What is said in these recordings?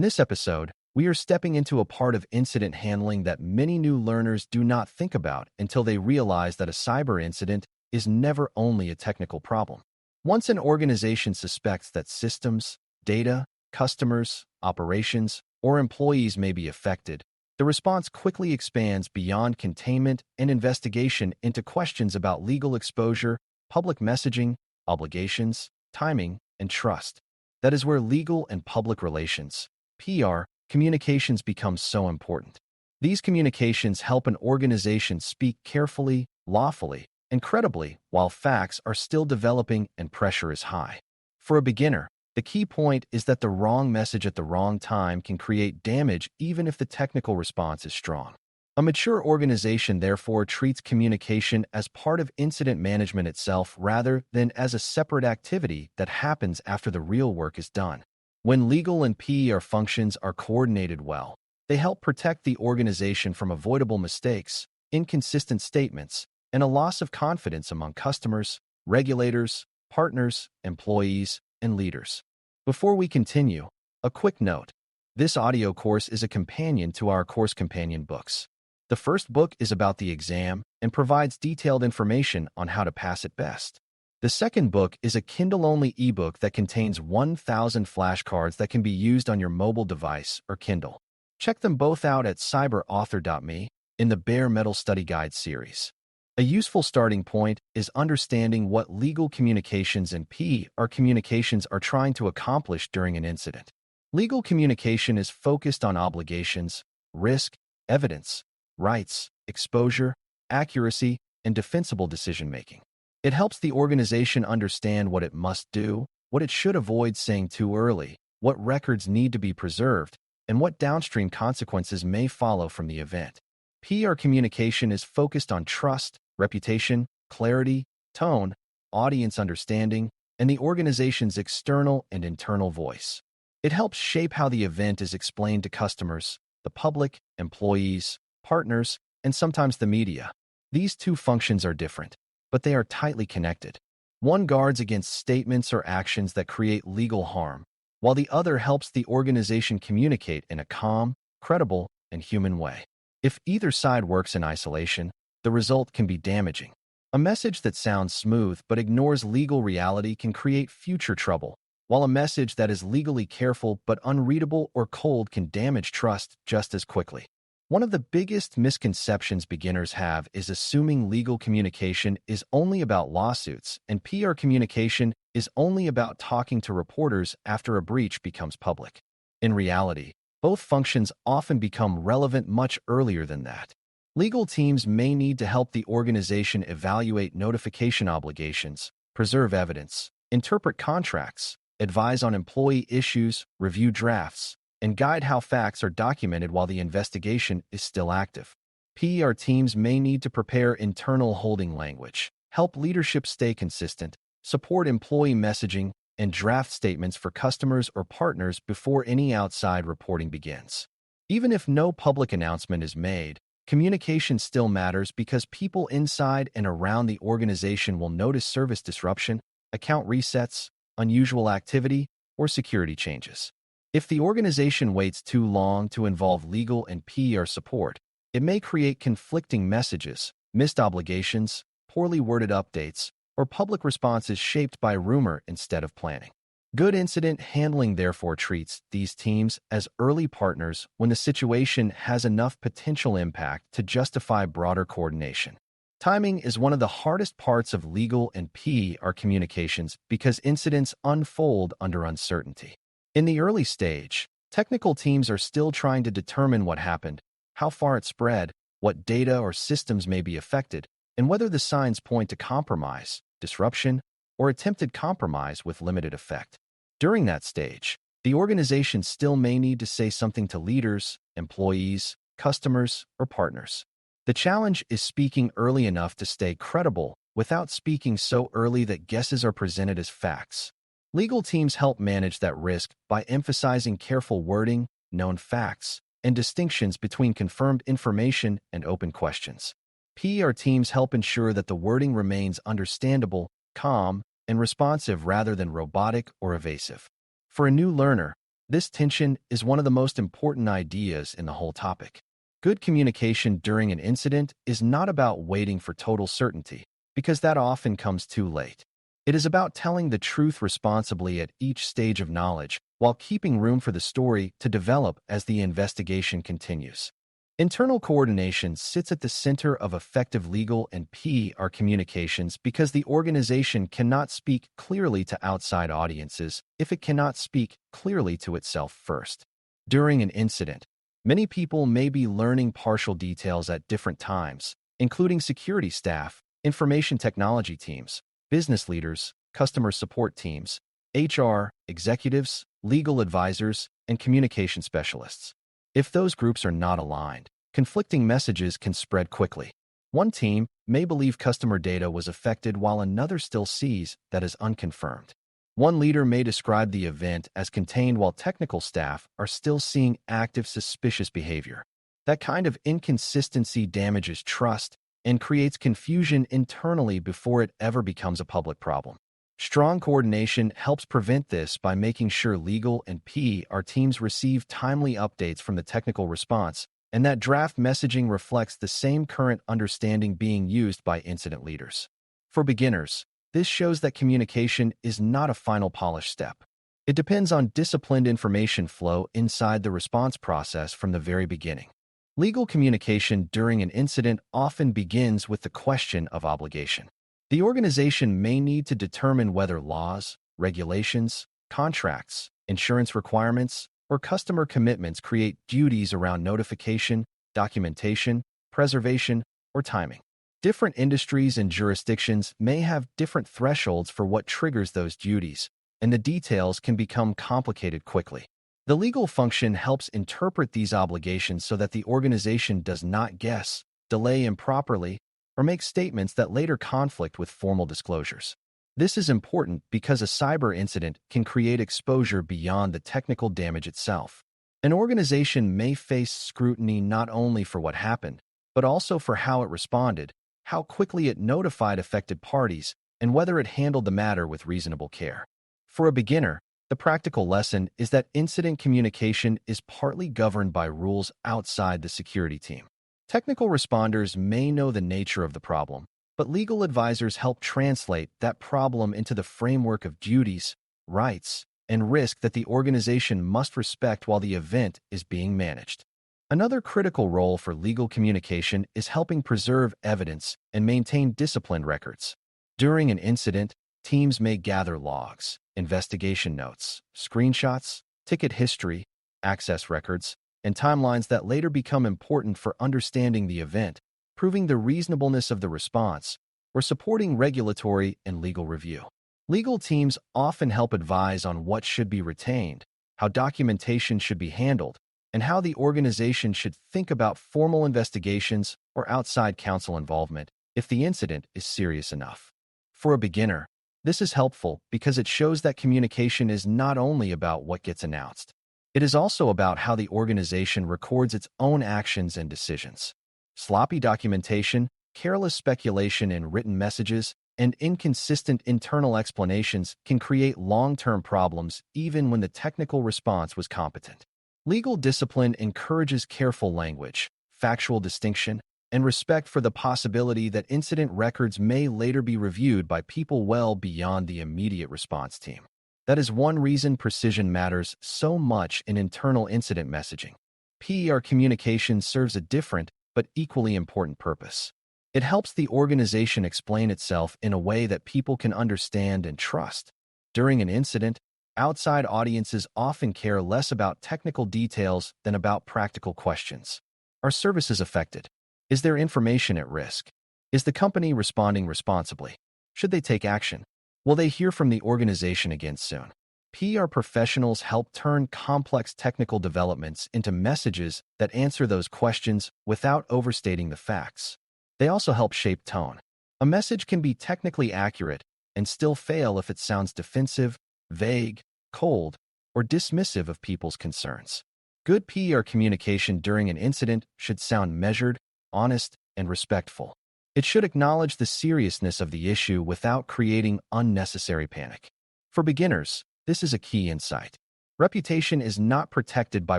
this episode, we are stepping into a part of incident handling that many new learners do not think about until they realize that a cyber incident is never only a technical problem. Once an organization suspects that systems, data, customers, operations, or employees may be affected, the response quickly expands beyond containment and investigation into questions about legal exposure, public messaging, obligations, timing, and trust. That is where legal and public relations, PR, communications become so important. These communications help an organization speak carefully, lawfully, and credibly while facts are still developing and pressure is high. For a beginner, the key point is that the wrong message at the wrong time can create damage even if the technical response is strong. A mature organization therefore treats communication as part of incident management itself rather than as a separate activity that happens after the real work is done. When legal and PR functions are coordinated well, they help protect the organization from avoidable mistakes, inconsistent statements, and a loss of confidence among customers, regulators, partners, employees, and leaders. Before we continue, a quick note. This audio course is a companion to our course companion books. The first book is about the exam and provides detailed information on how to pass it best. The second book is a Kindle-only ebook that contains 1,000 flashcards that can be used on your mobile device or Kindle. Check them both out at cyberauthor.me in the Bare Metal Study Guide series. A useful starting point is understanding what legal communications and PR communications are trying to accomplish during an incident. Legal communication is focused on obligations, risk, evidence, rights, exposure, accuracy, and defensible decision-making. It helps the organization understand what it must do, what it should avoid saying too early, what records need to be preserved, and what downstream consequences may follow from the event. PR communication is focused on trust, reputation, clarity, tone, audience understanding, and the organization's external and internal voice. It helps shape how the event is explained to customers, the public, employees, partners, and sometimes the media. These two functions are different, but they are tightly connected. One guards against statements or actions that create legal harm, while the other helps the organization communicate in a calm, credible, and human way. If either side works in isolation, the result can be damaging. A message that sounds smooth but ignores legal reality can create future trouble, while a message that is legally careful but unreadable or cold can damage trust just as quickly. One of the biggest misconceptions beginners have is assuming legal communication is only about lawsuits and PR communication is only about talking to reporters after a breach becomes public. In reality, both functions often become relevant much earlier than that. Legal teams may need to help the organization evaluate notification obligations, preserve evidence, interpret contracts, advise on employee issues, review drafts, and guide how facts are documented while the investigation is still active. PR teams may need to prepare internal holding language, help leadership stay consistent, support employee messaging, and draft statements for customers or partners before any outside reporting begins. Even if no public announcement is made, communication still matters because people inside and around the organization will notice service disruption, account resets, unusual activity, or security changes. If the organization waits too long to involve legal and PR support, it may create conflicting messages, missed obligations, poorly worded updates, or public responses shaped by rumor instead of planning. Good incident handling therefore treats these teams as early partners when the situation has enough potential impact to justify broader coordination. Timing is one of the hardest parts of legal and PR communications because incidents unfold under uncertainty. In the early stage, technical teams are still trying to determine what happened, how far it spread, what data or systems may be affected, and whether the signs point to compromise, disruption, or attempted compromise with limited effect. During that stage, the organization still may need to say something to leaders, employees, customers, or partners. The challenge is speaking early enough to stay credible without speaking so early that guesses are presented as facts. Legal teams help manage that risk by emphasizing careful wording, known facts, and distinctions between confirmed information and open questions. PR teams help ensure that the wording remains understandable, calm, and responsive rather than robotic or evasive. For a new learner, This tension is one of the most important ideas in the whole topic. Good communication during an incident is not about waiting for total certainty, because that often comes too late. It is about telling the truth responsibly at each stage of knowledge, while keeping room for the story to develop as the investigation continues. Internal coordination sits at the center of effective legal and PR communications because the organization cannot speak clearly to outside audiences if it cannot speak clearly to itself first. During an incident, many people may be learning partial details at different times, including security staff, information technology teams, business leaders, customer support teams, HR, executives, legal advisors, and communication specialists. If those groups are not aligned, conflicting messages can spread quickly. One team may believe customer data was affected while another still sees that as unconfirmed. One leader may describe the event as contained while technical staff are still seeing active suspicious behavior. That kind of inconsistency damages trust and creates confusion internally before it ever becomes a public problem. Strong coordination helps prevent this by making sure legal and PR teams receive timely updates from the technical response and that draft messaging reflects the same current understanding being used by incident leaders. For beginners, this shows that communication is not a final polished step. It depends on disciplined information flow inside the response process from the very beginning. Legal communication during an incident often begins with the question of obligation. The organization may need to determine whether laws, regulations, contracts, insurance requirements, or customer commitments create duties around notification, documentation, preservation, or timing. Different industries and jurisdictions may have different thresholds for what triggers those duties, and the details can become complicated quickly. The legal function helps interpret these obligations so that the organization does not guess, delay improperly, or make statements that later conflict with formal disclosures. This is important because a cyber incident can create exposure beyond the technical damage itself. An organization may face scrutiny not only for what happened, but also for how it responded, how quickly it notified affected parties, and whether it handled the matter with reasonable care. For a beginner, the practical lesson is that incident communication is partly governed by rules outside the security team. Technical responders may know the nature of the problem, but legal advisors help translate that problem into the framework of duties, rights, and risk that the organization must respect while the event is being managed. Another critical role for legal communication is helping preserve evidence and maintain disciplined records. During an incident, teams may gather logs, investigation notes, screenshots, ticket history, access records, and timelines that later become important for understanding the event, proving the reasonableness of the response, or supporting regulatory and legal review. Legal teams often help advise on what should be retained, how documentation should be handled, and how the organization should think about formal investigations or outside counsel involvement if the incident is serious enough. For a beginner, this is helpful because it shows that communication is not only about what gets announced. It is also about how the organization records its own actions and decisions. Sloppy documentation, careless speculation in written messages, and inconsistent internal explanations can create long-term problems even when the technical response was competent. Legal discipline encourages careful language, factual distinction, and respect for the possibility that incident records may later be reviewed by people well beyond the immediate response team. That is one reason precision matters so much in internal incident messaging. PR communication serves a different but equally important purpose. It helps the organization explain itself in a way that people can understand and trust. During an incident, outside audiences often care less about technical details than about practical questions. Are services affected? Is there information at risk? Is the company responding responsibly? Should they take action? Will they hear from the organization again soon? PR professionals help turn complex technical developments into messages that answer those questions without overstating the facts. They also help shape tone. A message can be technically accurate and still fail if it sounds defensive, vague, cold, or dismissive of people's concerns. Good PR communication during an incident should sound measured, honest, and respectful. It should acknowledge the seriousness of the issue without creating unnecessary panic. For beginners, this is a key insight. Reputation is not protected by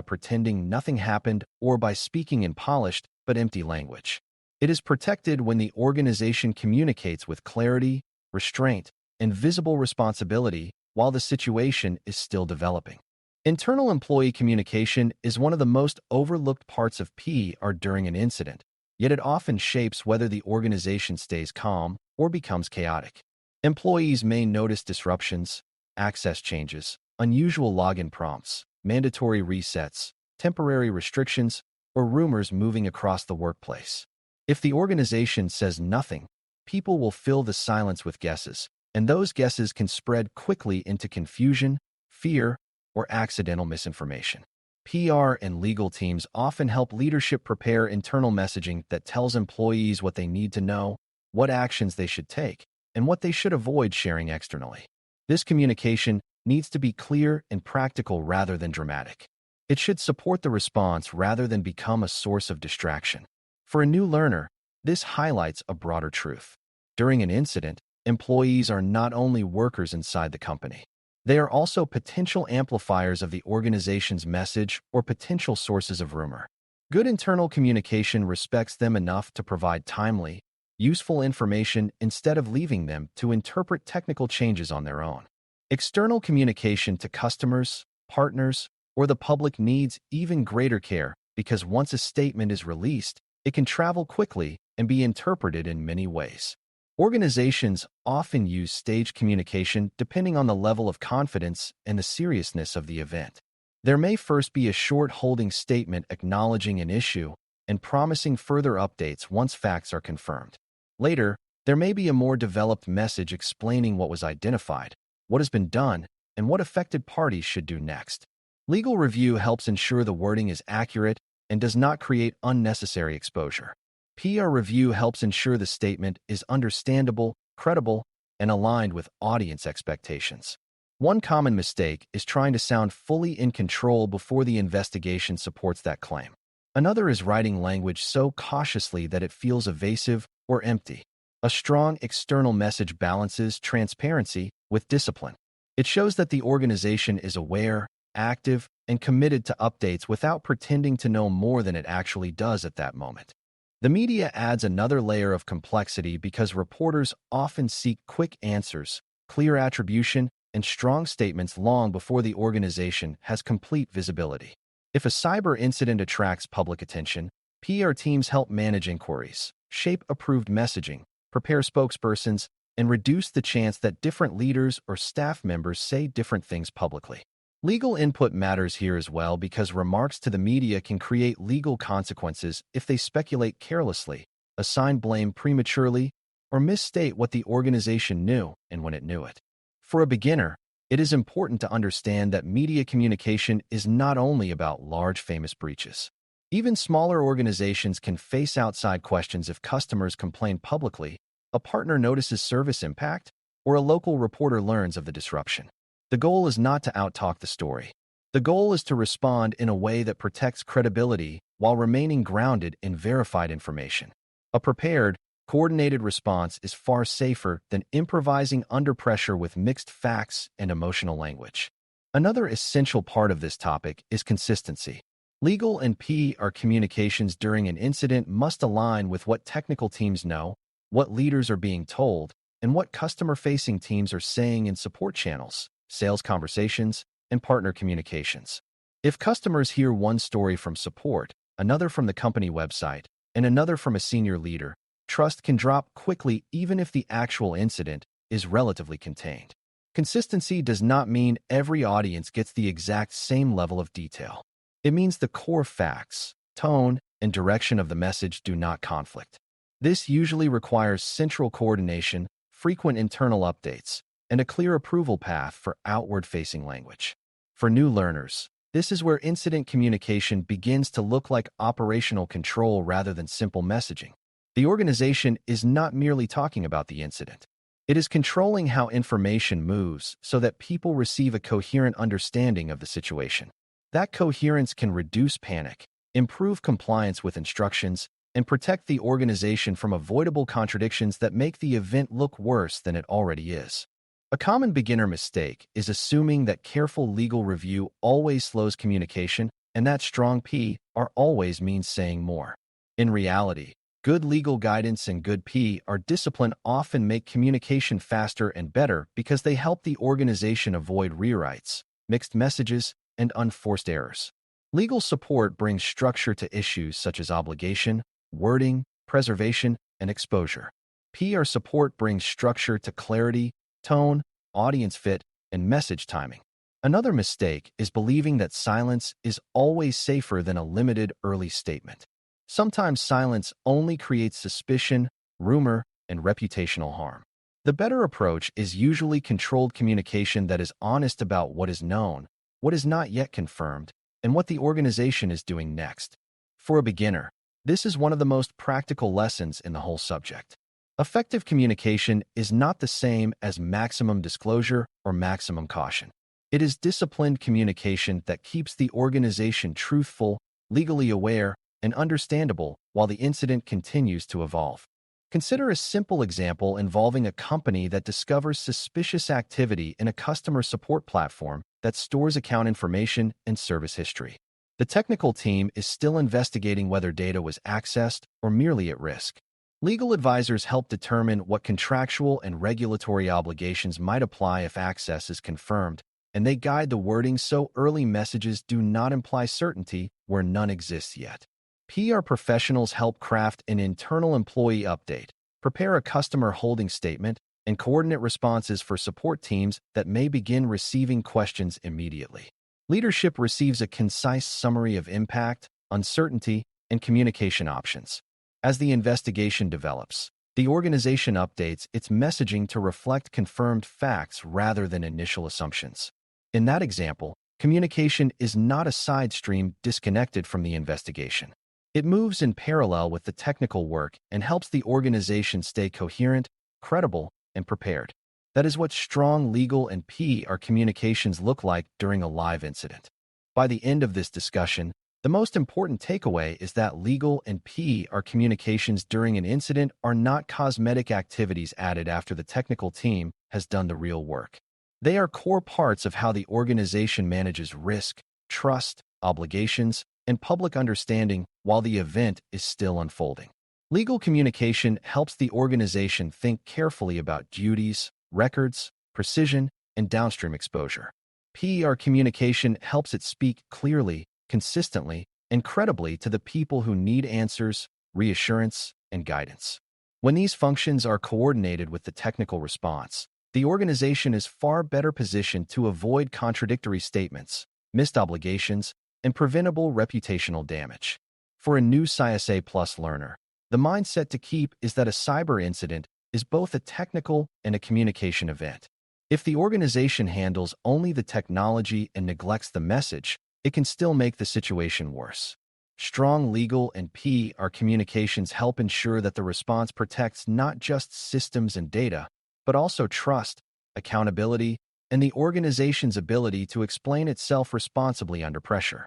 pretending nothing happened or by speaking in polished but empty language. It is protected when the organization communicates with clarity, restraint, and visible responsibility while the situation is still developing. Internal employee communication is one of the most overlooked parts of PR during an incident, yet it often shapes whether the organization stays calm or becomes chaotic. Employees may notice disruptions, access changes, unusual login prompts, mandatory resets, temporary restrictions, or rumors moving across the workplace. If the organization says nothing, people will fill the silence with guesses, and those guesses can spread quickly into confusion, fear, or accidental misinformation. PR and legal teams often help leadership prepare internal messaging that tells employees what they need to know, what actions they should take, and what they should avoid sharing externally. This communication needs to be clear and practical rather than dramatic. It should support the response rather than become a source of distraction. For a new learner, this highlights a broader truth. During an incident, employees are not only workers inside the company. They are also potential amplifiers of the organization's message or potential sources of rumor. Good internal communication respects them enough to provide timely, useful information instead of leaving them to interpret technical changes on their own. External communication to customers, partners, or the public needs even greater care because once a statement is released, it can travel quickly and be interpreted in many ways. Organizations often use staged communication depending on the level of confidence and the seriousness of the event. There may first be a short holding statement acknowledging an issue and promising further updates once facts are confirmed. Later, there may be a more developed message explaining what was identified, what has been done, and what affected parties should do next. Legal review helps ensure the wording is accurate and does not create unnecessary exposure. PR review helps ensure the statement is understandable, credible, and aligned with audience expectations. One common mistake is trying to sound fully in control before the investigation supports that claim. Another is writing language so cautiously that it feels evasive or empty. A strong external message balances transparency with discipline. It shows that the organization is aware, active, and committed to updates without pretending to know more than it actually does at that moment. The media adds another layer of complexity because reporters often seek quick answers, clear attribution, and strong statements long before the organization has complete visibility. If a cyber incident attracts public attention, PR teams help manage inquiries, shape approved messaging, prepare spokespersons, and reduce the chance that different leaders or staff members say different things publicly. Legal input matters here as well because remarks to the media can create legal consequences if they speculate carelessly, assign blame prematurely, or misstate what the organization knew and when it knew it. For a beginner, it is important to understand that media communication is not only about large famous breaches. Even smaller organizations can face outside questions if customers complain publicly, a partner notices service impact, or a local reporter learns of the disruption. The goal is not to outtalk the story. The goal is to respond in a way that protects credibility while remaining grounded in verified information. A prepared, coordinated response is far safer than improvising under pressure with mixed facts and emotional language. Another essential part of this topic is consistency. Legal and PR communications during an incident must align with what technical teams know, what leaders are being told, and what customer-facing teams are saying in support channels, sales conversations, and partner communications. If customers hear one story from support, another from the company website, and another from a senior leader, trust can drop quickly even if the actual incident is relatively contained. Consistency does not mean every audience gets the exact same level of detail. It means the core facts, tone, and direction of the message do not conflict. This usually requires central coordination, frequent internal updates, and a clear approval path for outward-facing language. For new learners, this is where incident communication begins to look like operational control rather than simple messaging. The organization is not merely talking about the incident. It is controlling how information moves so that people receive a coherent understanding of the situation. That coherence can reduce panic, improve compliance with instructions, and protect the organization from avoidable contradictions that make the event look worse than it already is. A common beginner mistake is assuming that careful legal review always slows communication and that strong PR always means saying more. In reality, good legal guidance and good PR discipline often make communication faster and better because they help the organization avoid rewrites, mixed messages, and unforced errors. Legal support brings structure to issues such as obligation, wording, preservation, and exposure. PR support brings structure to clarity, tone, audience fit, and message timing. Another mistake is believing that silence is always safer than a limited early statement. Sometimes silence only creates suspicion, rumor, and reputational harm. The better approach is usually controlled communication that is honest about what is known, what is not yet confirmed, and what the organization is doing next. For a beginner, this is one of the most practical lessons in the whole subject. Effective communication is not the same as maximum disclosure or maximum caution. It is disciplined communication that keeps the organization truthful, legally aware, and understandable while the incident continues to evolve. Consider a simple example involving a company that discovers suspicious activity in a customer support platform that stores account information and service history. The technical team is still investigating whether data was accessed or merely at risk. Legal advisors help determine what contractual and regulatory obligations might apply if access is confirmed, and they guide the wording so early messages do not imply certainty where none exists yet. PR professionals help craft an internal employee update, prepare a customer holding statement, and coordinate responses for support teams that may begin receiving questions immediately. Leadership receives a concise summary of impact, uncertainty, and communication options. As the investigation develops, the organization updates its messaging to reflect confirmed facts rather than initial assumptions. In that example, communication is not a side stream disconnected from the investigation. It moves in parallel with the technical work and helps the organization stay coherent, credible, and prepared. That is what strong legal and PR communications look like during a live incident. By the end of this discussion, the most important takeaway is that legal and PR communications during an incident are not cosmetic activities added after the technical team has done the real work. They are core parts of how the organization manages risk, trust, obligations, and public understanding while the event is still unfolding. Legal communication helps the organization think carefully about duties, records, precision, and downstream exposure. PR communication helps it speak clearly, consistently, and credibly to the people who need answers, reassurance, and guidance. When these functions are coordinated with the technical response, the organization is far better positioned to avoid contradictory statements, missed obligations, and preventable reputational damage. For a new CySA Plus learner, the mindset to keep is that a cyber incident is both a technical and a communication event. If the organization handles only the technology and neglects the message, it can still make the situation worse. Strong legal and PR communications help ensure that the response protects not just systems and data, but also trust, accountability, and the organization's ability to explain itself responsibly under pressure.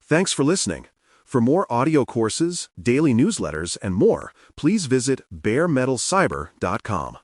Thanks for listening. For more audio courses, daily newsletters, and more, please visit baremetalcyber.com.